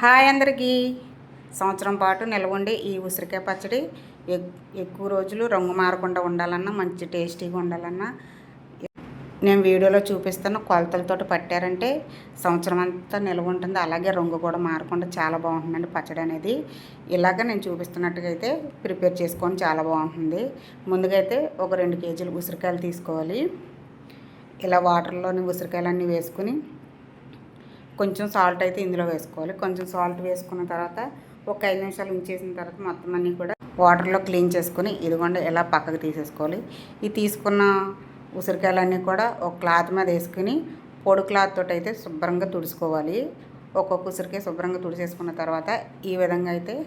Hi అందరికీ. సంవత్సరం పాటు నిల్వ ఉండే ఈ ఉసిరికాయ పచ్చడి ఎక్కువ రోజులు రంగు మారకుండా ఉండాలన్నా, మంచి టేస్టీగా ఉండాలన్నా నేను వీడియోలో చూపిస్తున్న కొలతలతో పట్టారంటే సంవత్సరం అంతా నిల్వ ఉంటుంది. అలాగే రంగు కూడా మారకుండా చాలా బాగుంటుందండి పచ్చడి అనేది. ఇలాగ నేను చూపిస్తున్నట్టుగా అయితే ప్రిపేర్ చేసుకొని చాలా బాగుంటుంది. ముందుగా అయితే ఒక 2 కేజీలు ఉసిరికాయలు తీసుకోవాలి. ఇలా వాటర్లోని ఉసిరికాయలన్నీ వేసుకుని కొంచెం సాల్ట్ అయితే ఇందులో వేసుకోవాలి. కొంచెం సాల్ట్ వేసుకున్న తర్వాత ఒక 5 నిమిషాలు ఉంచేసిన తర్వాత మొత్తం అన్నీ కూడా వాటర్లో క్లీన్ చేసుకుని ఇదిగోండి ఇలా పక్కకు తీసేసుకోవాలి. ఈ తీసుకున్న ఉసిరికాయలన్నీ కూడా ఒక క్లాత్ మీద వేసుకుని పొడి క్లాత్ తోటి అయితే శుభ్రంగా తుడుచుకోవాలి. ఒక్కొక్క ఉసిరికాయ శుభ్రంగా తుడిచేసుకున్న తర్వాత ఈ విధంగా అయితే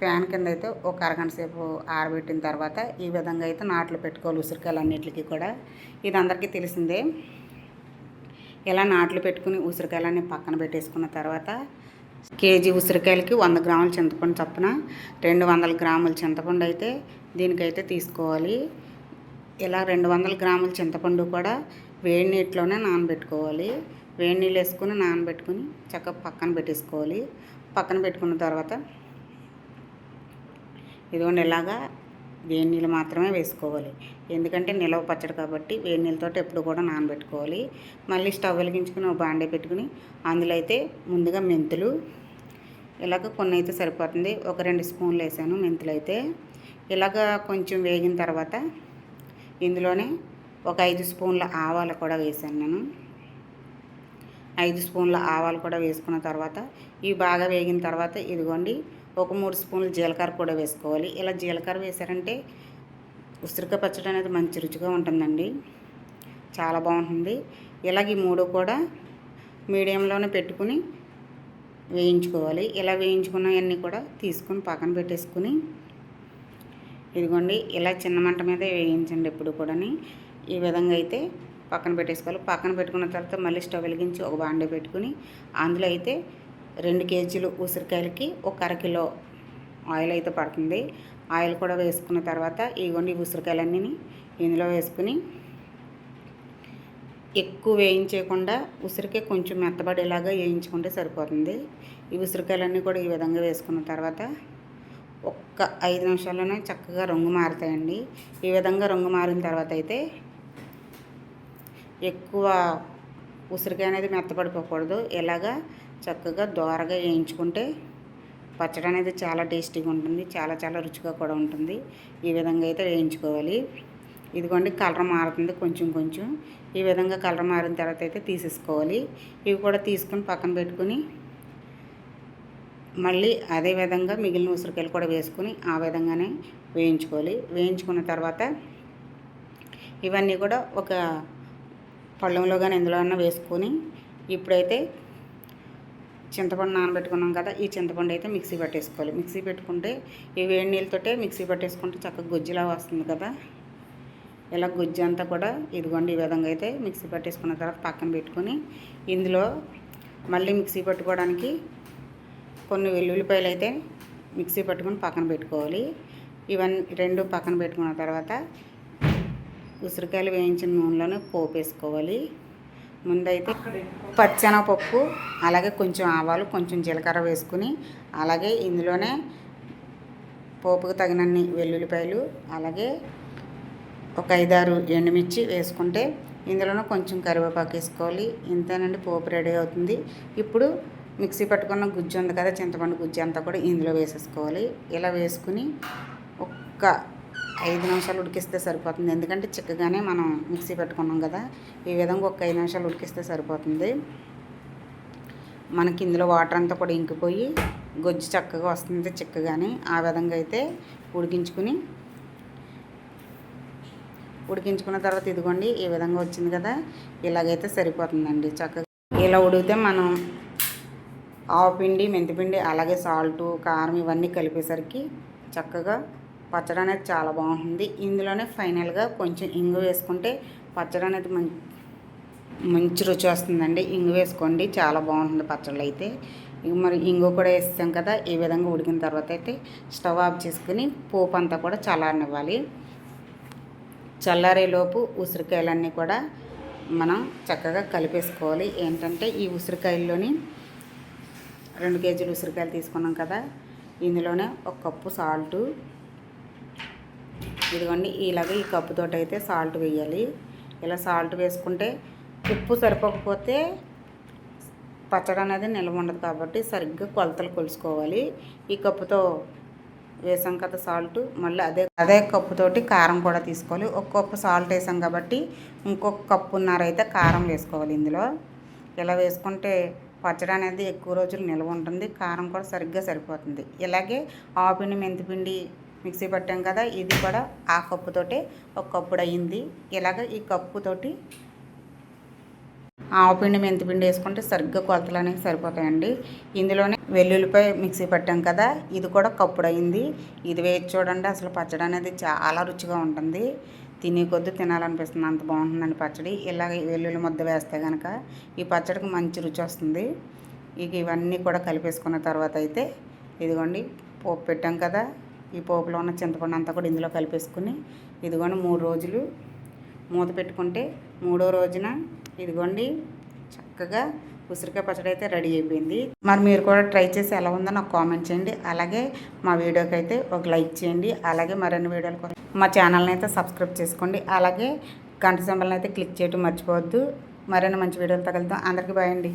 ప్యాన్ కింద అయితే ఒక అరగంట సేపు ఆరబెట్టిన తర్వాత ఈ విధంగా అయితే నాట్లు పెట్టుకోవాలి ఉసిరికాయలన్నిటికీ కూడా. ఇది అందరికీ తెలిసిందే. ఇలా నాట్లు పెట్టుకుని ఉసిరికాయలన్నీ పక్కన పెట్టేసుకున్న తర్వాత కేజీ ఉసిరికాయలకి 100 గ్రాముల చింతపండు చొప్పున 200 గ్రాముల చింతపండు అయితే దీనికైతే తీసుకోవాలి. ఇలా 200 గ్రాముల చింతపండు కూడా వేడి నీటిలోనే నానబెట్టుకోవాలి. వేడి నీళ్ళు వేసుకుని నానబెట్టుకుని చక్కగా పక్కన పెట్టేసుకోవాలి. పక్కన పెట్టుకున్న తర్వాత ఇదిగోండి ఇలాగా వేడి నీళ్ళు మాత్రమే వేసుకోవాలి. ఎందుకంటే నిలవ పచ్చడి కాబట్టి వేడి నీళ్ళతో ఎప్పుడు కూడా నానబెట్టుకోవాలి. మళ్ళీ స్టవ్ వెలిగించుకుని ఒక బాండే పెట్టుకుని అందులో అయితే ముందుగా మెంతులు ఇలాగ కొన్ని అయితే సరిపోతుంది. ఒక 2 స్పూన్లు వేసాను మెంతులు అయితే. ఇలాగ కొంచెం వేగిన తర్వాత ఇందులోనే ఒక 5 స్పూన్ల ఆవాలు కూడా వేసాను నేను. 5 స్పూన్ల ఆవాలు కూడా వేసుకున్న తర్వాత ఇవి బాగా వేగిన తర్వాత ఇదిగోండి ఒక 3 స్పూన్లు జీలకర్ర కూడా వేసుకోవాలి. ఇలా జీలకర్ర వేసారంటే ఉసిరికాయ పచ్చడి అనేది మంచి రుచిగా ఉంటుందండి, చాలా బాగుంటుంది. ఇలాగ ఈ 3 కూడా మీడియంలోనే పెట్టుకుని వేయించుకోవాలి. ఇలా వేయించుకున్నవన్నీ కూడా తీసుకుని పక్కన పెట్టేసుకుని ఇదిగోండి ఇలా చిన్న మంట మీద వేయించండి ఎప్పుడు కూడా. ఈ విధంగా అయితే పక్కన పెట్టేసుకోవాలి. పక్కన పెట్టుకున్న తర్వాత మళ్ళీ స్టవ్ వెలిగించి ఒక బాండే పెట్టుకుని అందులో అయితే 2 కేజీలు ఉసిరికాయలకి ఒక అరకిలో ఆయిల్ అయితే పడుతుంది. ఆయిల్ కూడా వేసుకున్న తర్వాత ఇదిగోండి ఉసిరికాయలన్నీ ఇందులో వేసుకుని ఎక్కువ వేయించకుండా ఉసిరికాయ కొంచెం మెత్తబడేలాగా వేయించుకుంటే సరిపోతుంది. ఈ ఉసిరికాయలన్నీ కూడా ఈ విధంగా వేసుకున్న తర్వాత ఒక్క 5 నిమిషాల్లోనే చక్కగా రంగు మారుతాయండి. ఈ విధంగా రంగు మారిన తర్వాత అయితే ఎక్కువ ఉసిరికాయ అనేది మెత్తపడిపోకూడదు. ఇలాగా చక్కగా దోరగా వేయించుకుంటే పచ్చడి అనేది చాలా టేస్టీగా ఉంటుంది, చాలా చాలా రుచిగా కూడా ఉంటుంది. ఈ విధంగా అయితే వేయించుకోవాలి. ఇదిగోండి కలర్ మారుతుంది కొంచెం కొంచెం. ఈ విధంగా కలర్ మారిన తర్వాత అయితే తీసేసుకోవాలి. ఇవి కూడా తీసుకుని పక్కన పెట్టుకుని మళ్ళీ అదే విధంగా మిగిలిన ఉసిరికాయలు కూడా వేసుకుని ఆ విధంగానే వేయించుకోవాలి. వేయించుకున్న తర్వాత ఇవన్నీ కూడా ఒక పళ్ళెంలో కానీ ఎందులో అన్నా వేసుకొని ఇప్పుడైతే చింతపండు నానబెట్టుకున్నాం కదా, ఈ చింతపండు అయితే మిక్సీ పట్టేసుకోవాలి. మిక్సీ పెట్టుకుంటే ఈ వేడి నీళ్ళతోటే మిక్సీ పట్టేసుకుంటే చక్కగా గుజ్జులా వస్తుంది కదా. ఇలా గుజ్జు అంతా కూడా ఇదిగోండి ఈ విధంగా అయితే మిక్సీ పట్టేసుకున్న తర్వాత పక్కన పెట్టుకొని ఇందులో మళ్ళీ మిక్సీ పట్టుకోవడానికి కొన్ని వెల్లుల్లిపాయలు అయితే మిక్సీ పట్టుకొని పక్కన పెట్టుకోవాలి. ఇవన్నీ 2 పక్కన పెట్టుకున్న తర్వాత ఉసిరికాయలు వేయించిన నూనెలోనే పోపు వేసుకోవాలి. ముందైతే పచ్చెనగపప్పు అలాగే కొంచెం ఆవాలు కొంచెం జీలకర్ర వేసుకుని అలాగే ఇందులోనే పోపుకు తగినన్ని వెల్లుల్లిపాయలు అలాగే ఒక 5-6 ఎండుమిర్చి వేసుకుంటే ఇందులోనే కొంచెం కరివేపాకు వేసుకోవాలి. ఇంతేనండి, పోపు రెడీ అవుతుంది. ఇప్పుడు మిక్సీ పట్టుకున్న గుజ్జు ఉంది కదా, చింతపండు గుజ్జు అంతా కూడా ఇందులో వేసేసుకోవాలి. ఇలా వేసుకుని ఒక్క 5 నిమిషాలు ఉడికిస్తే సరిపోతుంది. ఎందుకంటే చిక్కగానే మనం మిక్సీ పెట్టుకున్నాం కదా, ఈ విధంగా ఒక 5 నిమిషాలు ఉడికిస్తే సరిపోతుంది. మనకి ఇందులో వాటర్ అంతా కూడా ఇంకిపోయి గొజ్జు చక్కగా వస్తుంది చిక్కగానే. ఆ విధంగా అయితే ఉడికించుకున్న తర్వాత ఇదిగోండి ఈ విధంగా వచ్చింది కదా, ఇలాగైతే సరిపోతుందండి చక్కగా. ఇలా ఉడికితే మనం ఆవపిండి మెంతిపిండి అలాగే సాల్టు కారం ఇవన్నీ కలిపేసరికి చక్కగా పచ్చడి అనేది చాలా బాగుంటుంది. ఇందులోనే ఫైనల్గా కొంచెం ఇంగు వేసుకుంటే పచ్చడి అనేది మంచి రుచి వస్తుందండి. ఇంగు వేసుకోండి, చాలా బాగుంటుంది పచ్చళ్ళు అయితే. మరి ఇంగు కూడా వేస్తాం కదా. ఈ విధంగా ఉడికిన తర్వాత అయితే స్టవ్ ఆఫ్ చేసుకుని పోపు అంతా కూడా చల్లారనివ్వాలి. చల్లారేలోపు ఉసిరికాయలన్నీ కూడా మనం చక్కగా కలిపేసుకోవాలి. ఏంటంటే ఈ ఉసిరికాయల్లోని 2 కేజీలు ఉసిరికాయలు తీసుకున్నాం కదా, ఇందులోనే 1 కప్పు సాల్టు. ఇదిగోండి ఇలాగ ఈ కప్పుతోటి అయితే సాల్ట్ వేయాలి. ఇలా సాల్ట్ వేసుకుంటే ఉప్పు సరిపోకపోతే పచ్చడి అనేది నిల్వ ఉండదు కాబట్టి సరిగ్గా కొలతలు కొలుసుకోవాలి. ఈ కప్పుతో వేసాం కదా సాల్ట్, మళ్ళీ అదే కప్పుతోటి కారం కూడా తీసుకోవాలి. 1 కప్పు సాల్ట్ వేసాం కాబట్టి ఇంకొక కప్పున్నర అయితే కారం వేసుకోవాలి ఇందులో. ఇలా వేసుకుంటే పచ్చడి అనేది ఎక్కువ రోజులు నిల్వ ఉంటుంది, కారం కూడా సరిగ్గా సరిపోతుంది. ఇలాగే ఆవుపిండి మెంతిపిండి మిక్సీ పట్టాం కదా, ఇది కూడా ఆ కప్పుతోటి 1 కప్పుడు అయ్యింది. ఇలాగ ఈ కప్పుతోటి ఆవుపిండి మెంతిపిండి వేసుకుంటే సరిగ్గా కొలతలు అనేవి సరిపోతాయండి. ఇందులోనే వెల్లుల్లిపాయ మిక్సీ పట్టాం కదా, ఇది కూడా కప్పుడు అయింది. ఇది వేసి చూడండి, అసలు పచ్చడి అనేది చాలా రుచిగా ఉంటుంది. తినే కొద్ది తినాలనిపిస్తుంది, అంత బాగుంటుందండి పచ్చడి. ఇలాగ వెల్లుల్లి ముద్ద వేస్తే కనుక ఈ పచ్చడికి మంచి రుచి వస్తుంది. ఇక ఇవన్నీ కూడా కలిపేసుకున్న తర్వాత అయితే ఇదిగోండి పోపు పెట్టాం కదా, ఈ పోపులో ఉన్న చింతపండు అంతా కూడా ఇందులో కలిపేసుకుని ఇదిగోండి 3 రోజులు మూత పెట్టుకుంటే 3వ రోజున ఇదిగోండి చక్కగా ఉసిరికాయ పచ్చడి అయితే రెడీ అయిపోయింది. మరి మీరు కూడా ట్రై చేసి ఎలా ఉందో నాకు కామెంట్ చేయండి. అలాగే మా వీడియోకి అయితే ఒక లైక్ చేయండి. అలాగే మరిన్ని వీడియోల కోసం మా ఛానల్ని అయితే సబ్స్క్రైబ్ చేసుకోండి. అలాగే గంట సింబల్ని అయితే క్లిక్ చేయడం మర్చిపోవద్దు. మరిన్ని మంచి వీడియోలు తగలుతాం. అందరికీ బాయ్ అండి.